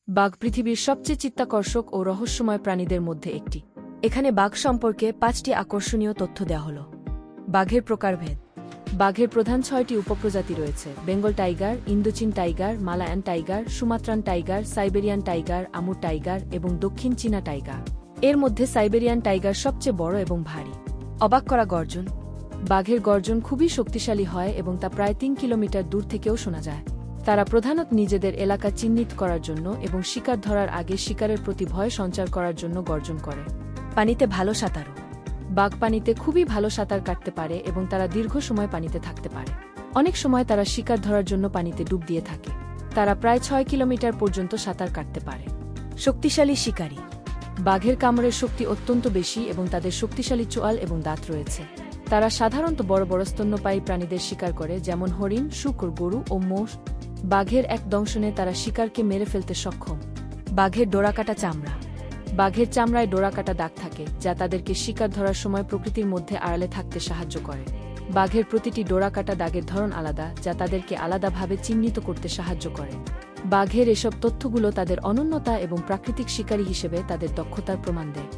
বাঘ পৃথিবীর সবচেয়ে চিত্তাকর্ষক ও রহস্যময় প্রাণীদের মধ্যে একটি। এখানে বাঘ সম্পর্কে ৫টি আকর্ষণীয় তথ্য দেওয়া হল। বাঘের প্রকারভেদ। বাঘের প্রধান ৬টি উপপ্রজাতি রয়েছে: বেঙ্গল টাইগার, ইন্দোচীন tiger, Malayan tiger, Sumatran tiger, Siberian tiger, Amur tiger এবং দক্ষিণ চীনা টাইগার। এর মধ্যে সাইবেরিয়ান টাইগার সবচেয়ে বড় এবং ভারী। অবাক করা গর্জন। বাঘের গর্জন খুবই শক্তিশালী হয় এবং তা প্রায় ৩ কিলোমিটার দূর থেকেও শোনা যায়। তারা প্রধানত নিজেদের এলাকা চিহ্নিত করার জন্য এবং শিকার ধরার আগে শিকারের প্রতি ভয় সঞ্চার করার জন্য গর্জন করে। পানিতে ভালো সাঁতারু। বাঘ পানিতে খুবই ভালো সাঁতার কাটতে পারে এবং তারা দীর্ঘ সময় পানিতে থাকতে পারে। অনেক সময় তারা শিকার ধরার জন্য পানিতে ডুব দিয়ে থাকে। তারা প্রায় ৬ কিলোমিটার পর্যন্ত সাঁতার কাটতে পারে। শক্তিশালী শিকারী। বাঘের কামড়ের শক্তি অত্যন্ত বেশি এবং তাদের শক্তিশালী চোয়াল এবং দাঁত রয়েছে। তারা সাধারণত বড় বড় স্তন্যপায়ী প্রাণীদের শিকার করে, যেমন হরিণ, শূকর, গরু ও মোষ। বাঘের এক দংশনে তারা শিকারকে মেরে ফেলতে সক্ষম। বাঘের ডোরাকাটা চামড়া। বাঘের চামড়ায় ডোরাকাটা দাগ থাকে, যা তাদেরকে শিকার ধরার সময় প্রকৃতির মধ্যে আড়ালে থাকতে সাহায্য করে। বাঘের প্রতিটি ডোরাকাটা দাগের ধরন আলাদা, যা তাদেরকে আলাদাভাবে চিহ্নিত করতে সাহায্য করে। বাঘের এসব তথ্যগুলো তাদের অনন্যতা এবং প্রাকৃতিক শিকারী হিসেবে তাদের দক্ষতার প্রমাণ দেয়।